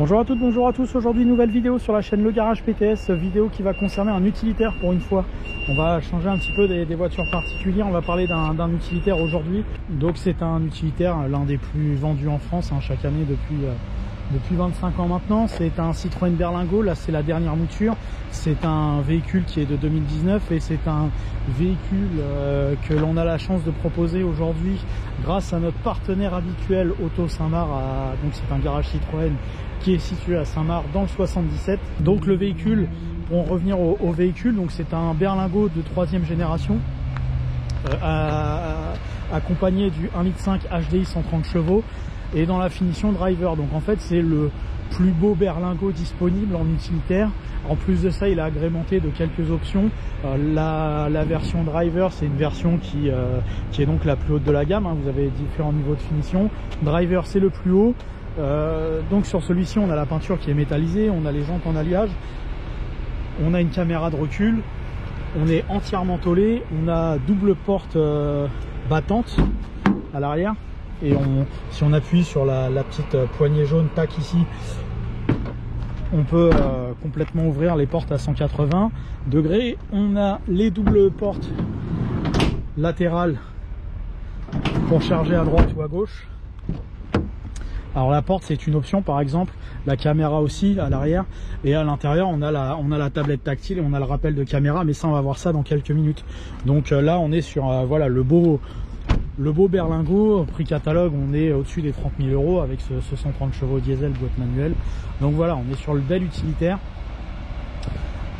Bonjour à toutes, bonjour à tous. Aujourd'hui, nouvelle vidéo sur la chaîne Le Garage PTS, vidéo qui va concerner un utilitaire pour une fois. On va changer un petit peu des voitures particulières, on va parler d'un utilitaire aujourd'hui. Donc c'est un utilitaire, l'un des plus vendus en France chaque année depuis 25 ans maintenant. C'est un Citroën Berlingo, là c'est la dernière mouture. C'est un véhicule qui est de 2019 et c'est un véhicule que l'on a la chance de proposer aujourd'hui grâce à notre partenaire habituel Auto Saint-Marc. Donc c'est un garage Citroën qui est situé à Saint-Marc dans le 77. Donc le véhicule, pour en revenir au véhicule, donc c'est un Berlingo de 3e génération accompagné du 1,5 litre HDI 130 chevaux et dans la finition driver. Donc en fait c'est le plus beau Berlingo disponible en utilitaire. En plus de ça, il est agrémenté de quelques options. La version driver, c'est une version qui est donc la plus haute de la gamme. Vous avez différents niveaux de finition. Driver, c'est le plus haut. Donc sur celui-ci, on a la peinture qui est métallisée, on a les jantes en alliage, on a une caméra de recul, on est entièrement tôlé, on a double porte battante à l'arrière. Et si on appuie sur la petite poignée jaune, tac ici, on peut complètement ouvrir les portes à 180 degrés. On a les doubles portes latérales pour charger à droite ou à gauche. Alors la porte c'est une option, par exemple la caméra aussi à l'arrière, et à l'intérieur on a la tablette tactile et on a le rappel de caméra, mais ça on va voir ça dans quelques minutes. Donc là on est sur voilà le beau Berlingo, prix catalogue, on est au-dessus des 30 000 € avec ce 130 chevaux diesel boîte manuelle. Donc voilà, on est sur le bel utilitaire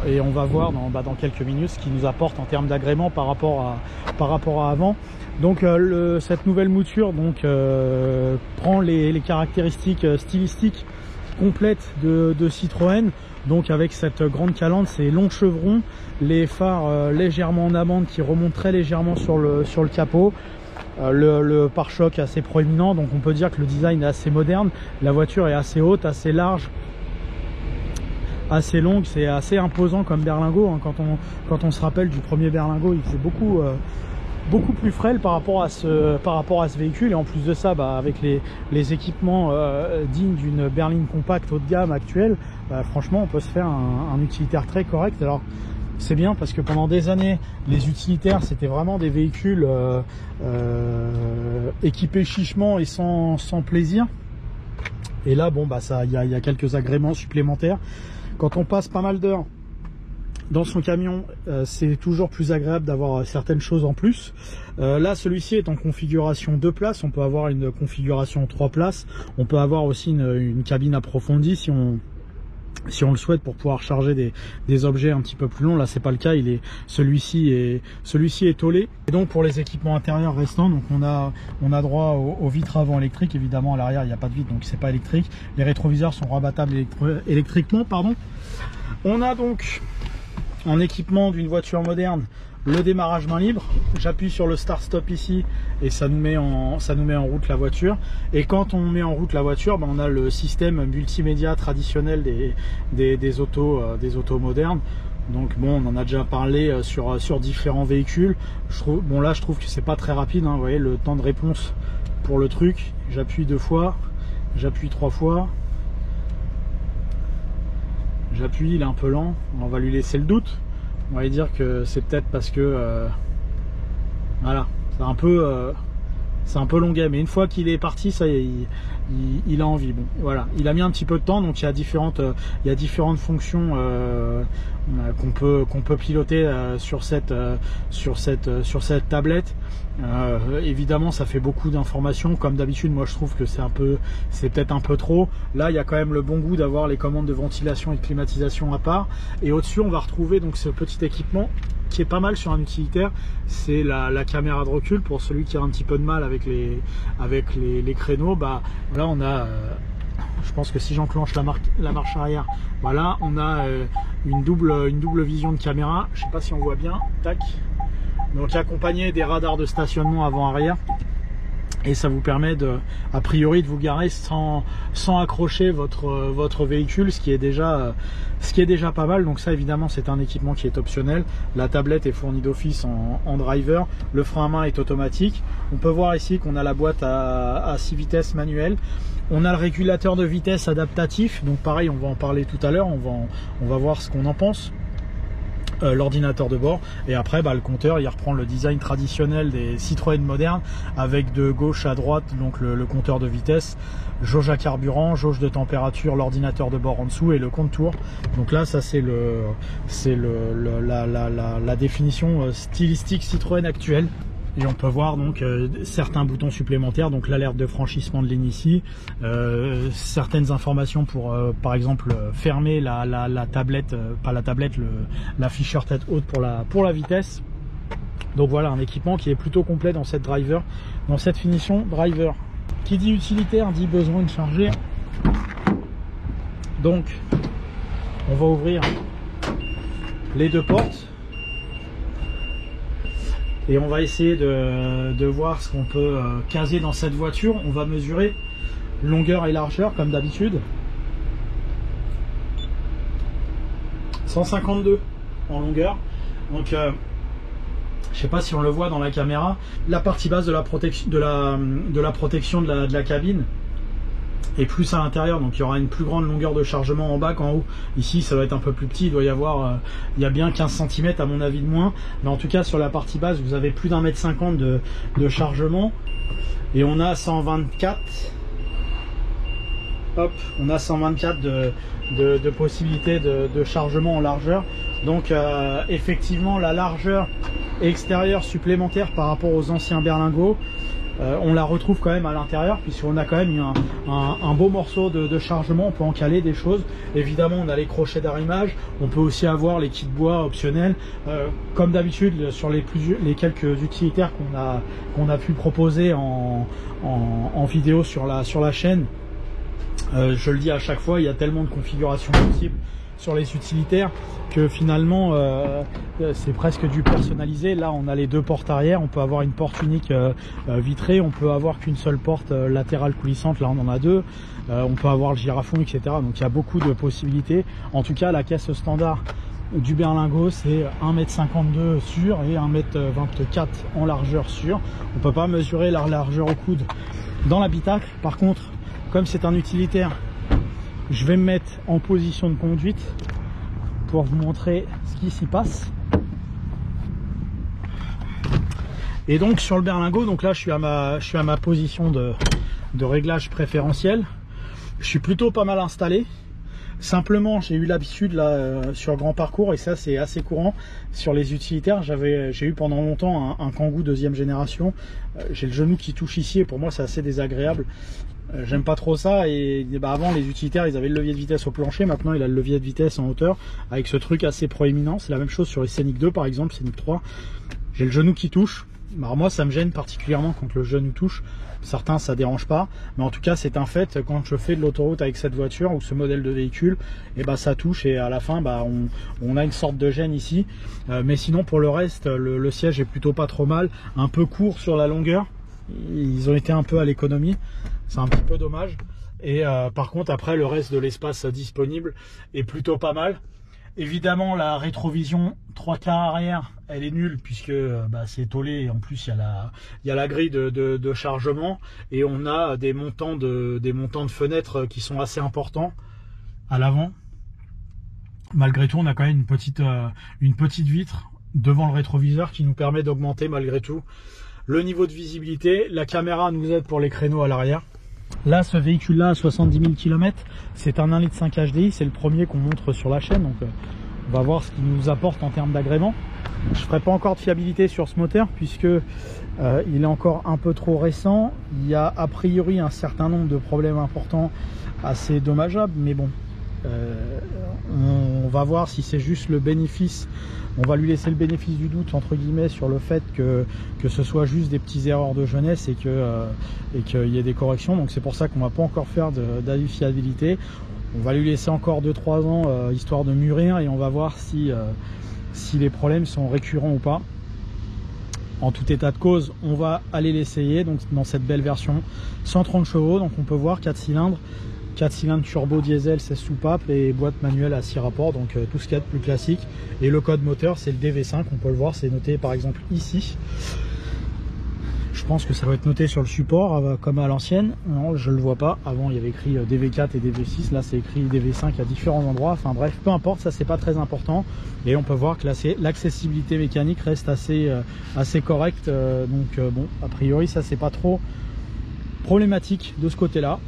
et on va voir dans quelques minutes ce qu'il nous apporte en termes d'agrément par rapport à avant. Donc cette nouvelle mouture prend les caractéristiques stylistiques complètes de Citroën. Donc avec cette grande calandre, ces longs chevrons, les phares légèrement en amande qui remontent très légèrement sur le capot. Le pare-choc assez proéminent, donc on peut dire que le design est assez moderne. La voiture est assez haute, assez large, assez longue, c'est assez imposant comme Berlingo. Quand on se rappelle du premier Berlingo, il faisait beaucoup plus frêle par rapport à ce véhicule, et en plus de ça, avec les équipements dignes d'une berline compacte haut de gamme actuelle, franchement on peut se faire un utilitaire très correct. Alors c'est bien parce que pendant des années, les utilitaires c'était vraiment des véhicules équipés chichement et sans plaisir. Et là, il y a quelques agréments supplémentaires. Quand on passe pas mal d'heures dans son camion, c'est toujours plus agréable d'avoir certaines choses en plus. Là, celui-ci est en configuration 2 places. On peut avoir une configuration 3 places. On peut avoir aussi une cabine approfondie si on le souhaite, pour pouvoir charger des objets un petit peu plus longs. Là c'est pas le cas, celui-ci est tôlé. Et donc pour les équipements intérieurs restants, donc on a droit aux vitres avant électriques. Évidemment à l'arrière il n'y a pas de vitre, donc c'est pas électrique. Les rétroviseurs sont rabattables électriquement, pardon. On a donc en équipement d'une voiture moderne le démarrage main libre. J'appuie sur le start stop ici et ça nous met en route la voiture. Et quand on met en route la voiture, on a le système multimédia traditionnel des autos modernes. Donc on en a déjà parlé sur différents véhicules. Là je trouve que c'est pas très rapide, vous voyez le temps de réponse pour le truc. J'appuie 2 fois, j'appuie 3 fois, j'appuie, il est un peu lent, on va lui laisser le doute. On va dire que c'est peut-être parce que voilà, c'est un peu longuet, mais une fois qu'il est parti, ça y est, il a envie. Bon, voilà, il a mis un petit peu de temps, donc il y a différentes fonctions qu'on peut piloter sur cette tablette. Évidemment, ça fait beaucoup d'informations. Comme d'habitude, moi je trouve que c'est peut-être un peu trop. Là, il y a quand même le bon goût d'avoir les commandes de ventilation et de climatisation à part. Et au-dessus, on va retrouver donc ce petit équipement qui est pas mal sur un utilitaire, c'est la caméra de recul pour celui qui a un petit peu de mal avec les créneaux. Là on a je pense que si j'enclenche la marche arrière, voilà, on a une double vision de caméra. Je sais pas si on voit bien, tac, donc accompagné des radars de stationnement avant-arrière. Et ça vous permet a priori de vous garer sans accrocher votre véhicule, ce qui est déjà pas mal. Donc ça évidemment c'est un équipement qui est optionnel. La tablette est fournie d'office en driver. Le frein à main est automatique. On peut voir ici qu'on a la boîte à 6 vitesses manuelle. On a le régulateur de vitesse adaptatif, donc pareil, on va en parler tout à l'heure, on va voir ce qu'on en pense. L'ordinateur de bord, et après le compteur il reprend le design traditionnel des Citroën modernes avec de gauche à droite donc le compteur de vitesse, jauge à carburant, jauge de température, l'ordinateur de bord en dessous et le compte-tour. Donc là ça c'est la définition stylistique Citroën actuelle. Et on peut voir donc certains boutons supplémentaires, donc l'alerte de franchissement de ligne ici, certaines informations pour par exemple fermer la tablette, pas la tablette, l'afficheur tête haute pour la vitesse. Donc voilà un équipement qui est plutôt complet dans cette driver, dans cette finition driver. Qui dit utilitaire dit besoin de charger. Donc on va ouvrir les deux portes. Et on va essayer de voir ce qu'on peut caser dans cette voiture. On va mesurer longueur et largeur comme d'habitude. 152 en longueur. Donc je sais pas si on le voit dans la caméra, la partie basse de la protection de la cabine et plus à l'intérieur, donc il y aura une plus grande longueur de chargement en bas qu'en haut. Ici ça va être un peu plus petit, il doit y avoir il y a bien 15 cm à mon avis de moins, mais en tout cas sur la partie basse vous avez plus d'1,50 m de chargement, et on a 124, hop, on a 124 de possibilités de chargement en largeur. Donc effectivement la largeur extérieure supplémentaire par rapport aux anciens berlingots, on la retrouve quand même à l'intérieur, puisqu'on a quand même un beau morceau de chargement. On peut en caler des choses. Évidemment on a les crochets d'arrimage, on peut aussi avoir les kits bois optionnels, comme d'habitude sur les quelques utilitaires qu'on a pu proposer en vidéo sur la chaîne. Je le dis à chaque fois, il y a tellement de configurations possibles sur les utilitaires que finalement c'est presque du personnalisé. Là on a les deux portes arrière, on peut avoir une porte unique vitrée, on peut avoir qu'une seule porte latérale coulissante, là on en a deux, on peut avoir le girafon, etc. Donc il y a beaucoup de possibilités. En tout cas la caisse standard du berlingot c'est 1,52 m sur et 1,24 m en largeur sur. On peut pas mesurer la largeur au coude dans l'habitacle. Par contre, comme c'est un utilitaire, je vais me mettre en position de conduite pour vous montrer ce qui s'y passe. Et donc sur le berlingot, donc là je suis à ma position de réglage préférentiel. Je suis plutôt pas mal installé. Simplement j'ai eu l'habitude là sur grand parcours, et ça c'est assez courant sur les utilitaires, j'ai eu pendant longtemps un Kangoo deuxième génération. J'ai le genou qui touche ici et pour moi c'est assez désagréable. J'aime pas trop ça, et avant les utilitaires ils avaient le levier de vitesse au plancher, maintenant il a le levier de vitesse en hauteur avec ce truc assez proéminent. C'est la même chose sur les Scénic 2 par exemple, Scénic 3. J'ai le genou qui touche. Alors moi ça me gêne particulièrement quand le genou touche, certains ça dérange pas, mais en tout cas c'est un fait, quand je fais de l'autoroute avec cette voiture ou ce modèle de véhicule, et ça touche, et à la fin on a une sorte de gêne ici, mais sinon pour le reste le siège est plutôt pas trop mal, un peu court sur la longueur, ils ont été un peu à l'économie, c'est un petit peu dommage, et par contre après le reste de l'espace disponible est plutôt pas mal. Évidemment la rétrovision 3/4 arrière elle est nulle, puisque c'est tôlé, et en plus il y a la grille de chargement, et on a des montants de fenêtres qui sont assez importants à l'avant. Malgré tout on a quand même une petite vitre devant le rétroviseur qui nous permet d'augmenter malgré tout le niveau de visibilité. La caméra nous aide pour les créneaux à l'arrière. Là, ce véhicule-là à 70 000 km, c'est un 1,5 L HDI, c'est le premier qu'on montre sur la chaîne, donc on va voir ce qu'il nous apporte en termes d'agrément. Je ne ferai pas encore de fiabilité sur ce moteur, puisque il est encore un peu trop récent. Il y a a priori un certain nombre de problèmes importants assez dommageables, mais bon, on va voir si c'est juste le bénéfice. On va lui laisser le bénéfice du doute entre guillemets sur le fait que ce soit juste des petites erreurs de jeunesse et qu'il y ait des corrections. Donc c'est pour ça qu'on va pas encore faire d'avis fiabilité. On va lui laisser encore 2-3 ans histoire de mûrir, et on va voir si les problèmes sont récurrents ou pas. En tout état de cause, on va aller l'essayer donc dans cette belle version 130 chevaux. Donc on peut voir 4 cylindres turbo diesel 16 soupapes et boîte manuelle à 6 rapports, donc tout ce qu'il y a de plus classique. Et le code moteur c'est le DV5, on peut le voir, c'est noté par exemple ici. Je pense que ça doit être noté sur le support comme à l'ancienne. Non, je le vois pas. Avant il y avait écrit DV4 et DV6, là c'est écrit DV5 à différents endroits. Enfin bref, peu importe, ça c'est pas très important. Et on peut voir que l'accessibilité mécanique reste assez correcte. Bon, a priori ça c'est pas trop problématique de ce côté-là.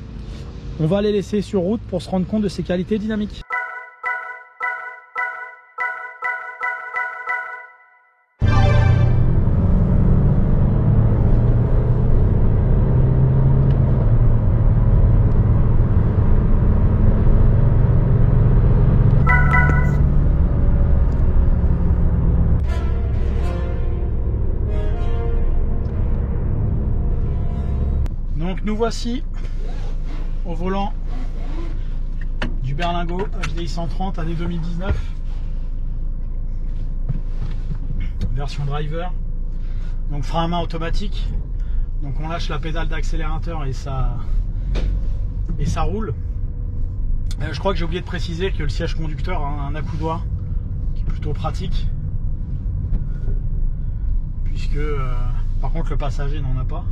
On va les laisser sur route pour se rendre compte de ses qualités dynamiques. Donc nous voici au volant du Berlingo HDI 130 année 2019, version driver, donc frein à main automatique. Donc on lâche la pédale d'accélérateur et ça roule. Je crois que j'ai oublié de préciser que le siège conducteur a un accoudoir qui est plutôt pratique, puisque par contre le passager n'en a pas.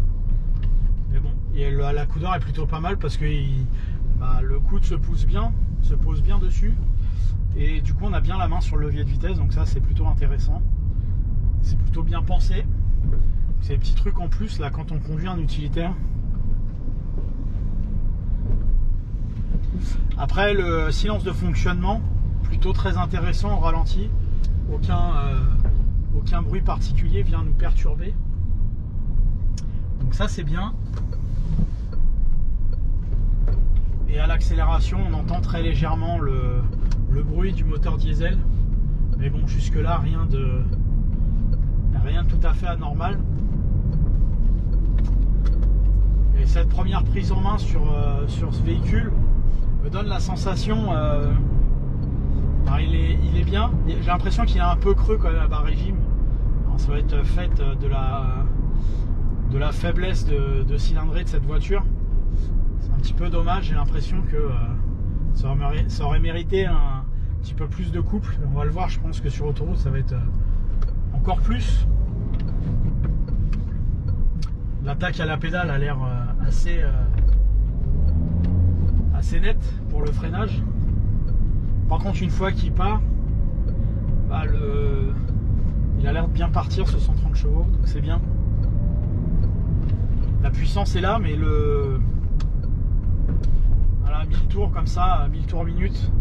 Mais bon, l'accoudoir est plutôt pas mal parce que le coude se pose bien dessus. Et du coup on a bien la main sur le levier de vitesse, donc ça c'est plutôt intéressant. C'est plutôt bien pensé. C'est des petits trucs en plus là quand on conduit un utilitaire. Après le silence de fonctionnement, plutôt très intéressant au ralenti. Aucun bruit particulier vient nous perturber. Donc ça c'est bien. Et à l'accélération on entend très légèrement le bruit du moteur diesel. Mais bon, jusque là rien de tout à fait anormal. Et cette première prise en main sur ce véhicule me donne la sensation il est bien. J'ai l'impression qu'il est un peu creux quand même à bas régime. Alors, ça va être fait de la faiblesse de cylindrée de cette voiture. C'est un petit peu dommage, j'ai l'impression que ça aurait mérité un petit peu plus de couple. On va le voir, je pense que sur autoroute ça va être encore plus. L'attaque à la pédale a l'air assez nette pour le freinage. Par contre une fois qu'il part, il a l'air de bien partir ce 130 chevaux, donc c'est bien. La puissance est là, mais voilà, 1000 tours comme ça, 1000 tours minute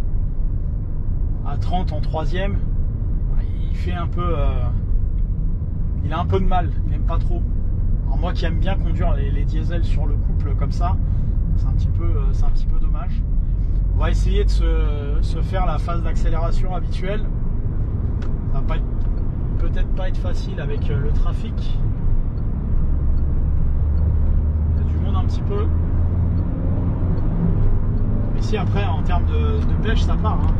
à 30 en troisième, il fait un peu il a un peu de mal, il n'aime pas trop. Alors moi qui aime bien conduire les diesels sur le couple comme ça, c'est un petit peu dommage. On va essayer de se faire la phase d'accélération habituelle. Ça va peut-être pas être facile avec le trafic. Il y a du monde un petit peu. Mais si après en termes de pêche ça part, hein.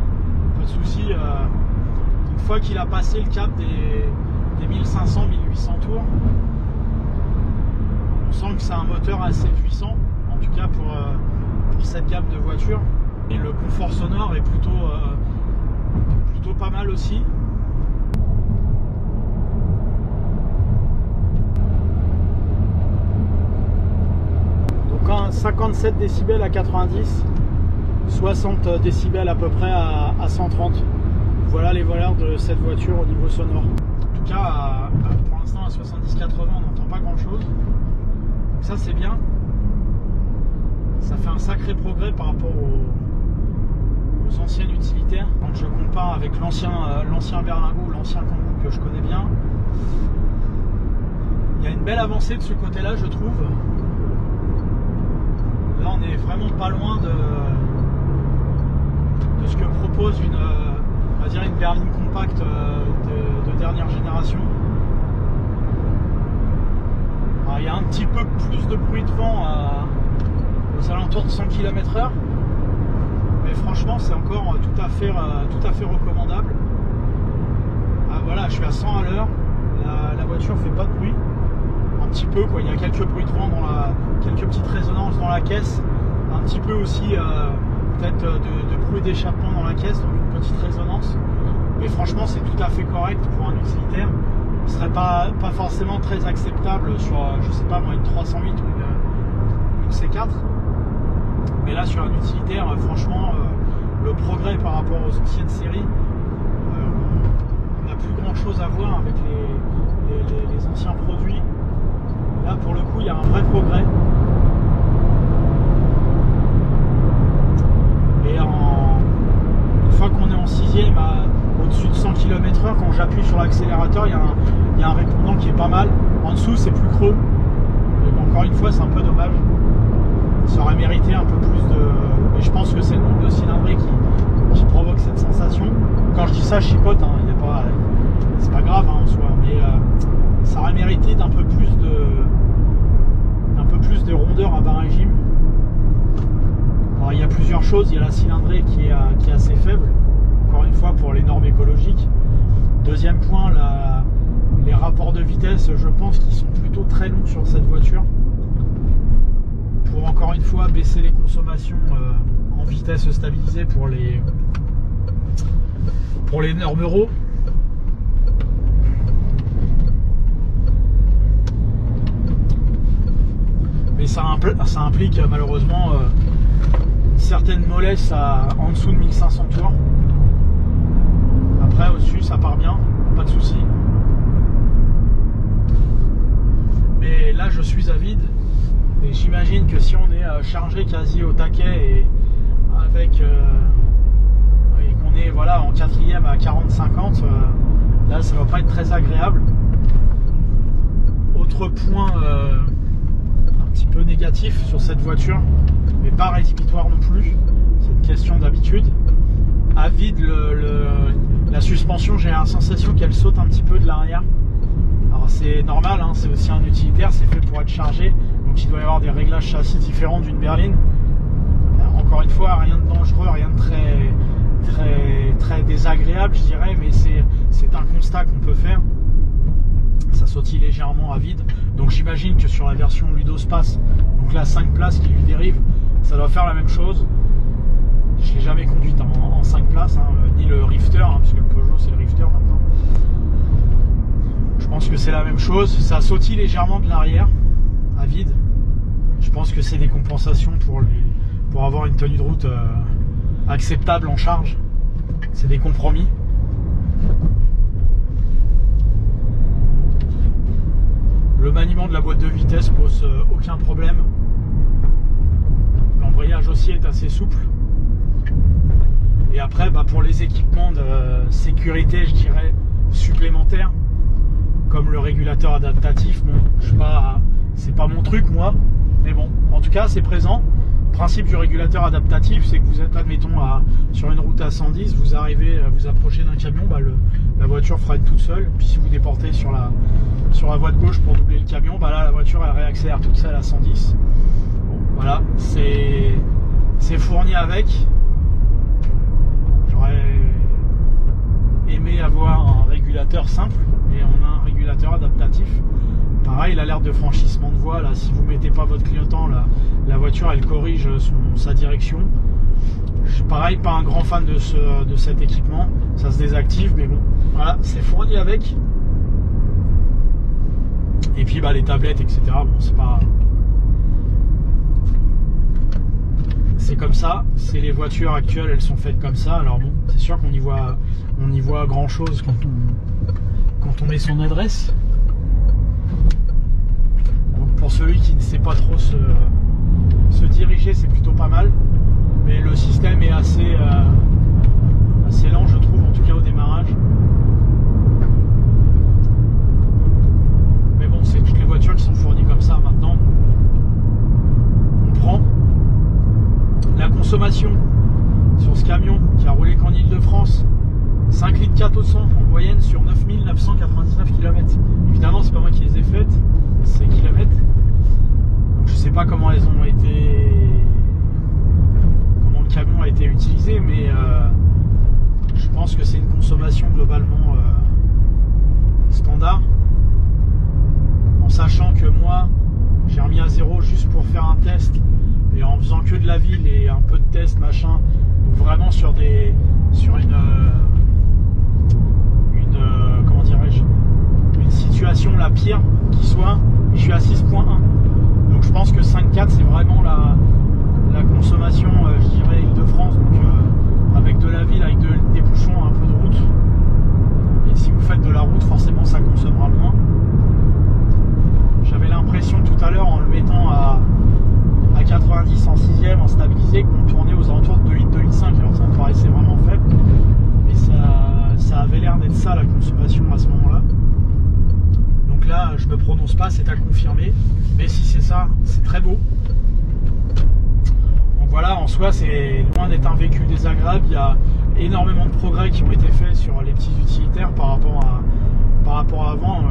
Pas de souci. Une fois qu'il a passé le cap des 1500-1800 tours, on sent que c'est un moteur assez puissant, en tout cas pour cette gamme de voitures. Et le confort sonore est plutôt pas mal aussi. Donc 57 décibels à 90, 60 décibels à peu près à 130. Voilà les valeurs de cette voiture au niveau sonore. En tout cas, pour l'instant à 70-80 on n'entend pas grand chose. Donc ça c'est bien. Ça fait un sacré progrès par rapport aux anciennes utilitaires. Quand je compare avec l'ancien Berlingo, l'ancien Kangoo que je connais bien, il y a une belle avancée de ce côté-là, je trouve. Là, on est vraiment pas loin de ce que propose on va dire une berline compacte de dernière génération. Alors, il y a un petit peu plus de bruit de vent aux alentours de 100 km/h. Mais franchement c'est encore tout à fait recommandable. Voilà, je suis à 100 à l'heure, la voiture fait pas de bruit, un petit peu quoi, il y a quelques bruits de vent quelques petites résonances dans la caisse, un petit peu aussi peut-être de bruit d'échappement dans la caisse, donc une petite résonance, mais franchement c'est tout à fait correct pour un utilitaire. serait pas forcément très acceptable sur, je sais pas moi, une 308 ou une C4. Mais là, sur un utilitaire, franchement, le progrès par rapport aux anciennes séries, on n'a plus grand chose à voir avec les anciens produits. Là, pour le coup, il y a un vrai progrès. Et une fois qu'on est en 6ème au-dessus de 100 km/h, quand j'appuie sur l'accélérateur, il y a un répondant qui est pas mal. En dessous, c'est plus creux. Et encore une fois, c'est un peu dommage. Ça aurait mérité un peu plus de... Et je pense que c'est le nombre de cylindrées qui provoque cette sensation. Quand je dis ça, je chipote, hein, c'est pas grave en soi, mais ça aurait mérité d'un peu plus de rondeur à bas régime. Alors il y a plusieurs choses, il y a la cylindrée qui est assez faible, encore une fois pour les normes écologiques. Deuxième point, les rapports de vitesse, je pense qu'ils sont plutôt très longs sur cette voiture. Pour encore une fois baisser les consommations en vitesse stabilisée pour les normes Euro. Mais ça implique malheureusement une certaine mollesse en dessous de 1500 tours. Après au-dessus ça part bien, pas de souci. Mais là je suis à vide. Et j'imagine que si on est chargé quasi au taquet et qu'on est voilà, en 4ème à 40-50, là ça va pas être très agréable. Autre point un petit peu négatif sur cette voiture, mais pas rédhibitoire non plus, c'est une question d'habitude. À vide, la suspension, j'ai la sensation qu'elle saute un petit peu de l'arrière. Alors c'est normal, hein, c'est aussi un utilitaire, c'est fait pour être chargé. Donc il doit y avoir des réglages châssis différents d'une berline. Encore une fois, rien de dangereux, rien de très désagréable, je dirais, mais c'est un constat qu'on peut faire. Ça sautille légèrement à vide. Donc j'imagine que sur la version Ludospace, donc la 5 places qui lui dérive, ça doit faire la même chose. Je ne l'ai jamais conduite en 5 places, hein, ni le Rifter, hein, puisque le Peugeot c'est le Rifter maintenant. Je pense que c'est la même chose. Ça sautille légèrement de l'arrière à vide. Je pense que c'est des compensations pour avoir une tenue de route acceptable en charge. C'est des compromis. Le maniement de la boîte de vitesse pose aucun problème. L'embrayage aussi est assez souple. Et après, pour les équipements de sécurité, je dirais, supplémentaires, comme le régulateur adaptatif, bon, c'est pas mon truc moi, mais bon, en tout cas c'est présent. Le principe du régulateur adaptatif, c'est que vous êtes, admettons, sur une route à 110, vous arrivez, vous approchez d'un camion, la voiture freine toute seule, puis si vous déportez sur la voie de gauche pour doubler le camion, là la voiture elle réaccélère toute seule à 110. Bon, voilà, c'est fourni avec. J'aurais aimé avoir un régulateur simple, et on a un régulateur adaptatif. Pareil, l'alerte de franchissement de voie, là, si vous mettez pas votre clignotant, la voiture elle corrige sa direction. Je suis pareil, pas un grand fan de cet équipement, ça se désactive, mais bon, voilà, c'est fourni avec. Et puis les tablettes, etc. Bon, c'est comme ça, c'est les voitures actuelles, elles sont faites comme ça. Alors bon, c'est sûr qu'on y voit grand chose quand on met son adresse. Donc pour celui qui ne sait pas trop se diriger, c'est plutôt pas mal. Mais le système est assez lent, je trouve, en tout cas au démarrage. Mais bon, c'est toutes les voitures qui sont fournies comme ça maintenant. On prend. La consommation sur ce camion qui a roulé qu'en Ile-de-France, 5 litres 4 au 100 en moyenne sur 9999 km. Évidemment, c'est pas moi qui les ai faites, c'est kilomètres. Donc, je sais pas comment le camion a été utilisé, mais je pense que c'est une consommation globalement standard. En sachant que moi, j'ai remis à 0 juste pour faire un test. Et en faisant que de la ville et un peu de test machin, donc vraiment sur une 1, et je suis à 6.1. Donc je pense que 5.4 c'est vraiment la consommation, je dirais, Île-de-France, donc avec de la ville, avec des bouchons, un peu de route. Et si vous faites de la route, forcément ça consommera moins. J'avais l'impression tout à l'heure, en le mettant à 90 en 6ème, en stabilisé, qu'on tournait aux alentours de 2 litres, 2 litres 5. Alors ça me paraissait vraiment faible, mais ça avait l'air d'être ça la consommation à ce moment-là. Donc là, je me prononce pas, c'est à confirmer, mais si c'est ça, c'est très beau. Donc voilà, en soi, c'est loin d'être un véhicule désagréable. Il y a énormément de progrès qui ont été faits sur les petits utilitaires par rapport à avant.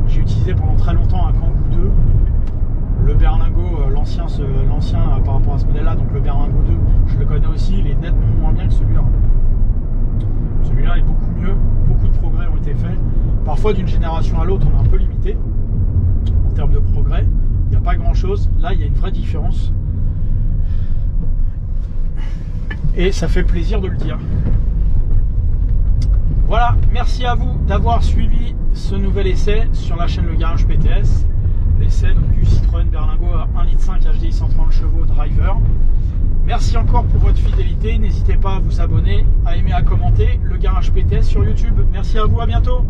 J'ai utilisé pendant très longtemps un Kangoo 2. Le Berlingo, l'ancien par rapport à ce modèle-là, donc le Berlingo 2, je le connais aussi, il est nettement moins bien que celui-là. Celui-là est beaucoup mieux, beaucoup de progrès ont été faits. Parfois, d'une génération à l'autre, on est un peu limité en termes de progrès. Il n'y a pas grand-chose. Là, il y a une vraie différence. Et ça fait plaisir de le dire. Voilà, merci à vous d'avoir suivi ce nouvel essai sur la chaîne Le Garage PTS. L'essai du Citroën Berlingo à 1,5 litre HDI 130 chevaux driver. Merci encore pour votre fidélité. N'hésitez pas à vous abonner, à aimer, à commenter Le Garage PTS sur YouTube. Merci à vous, à bientôt.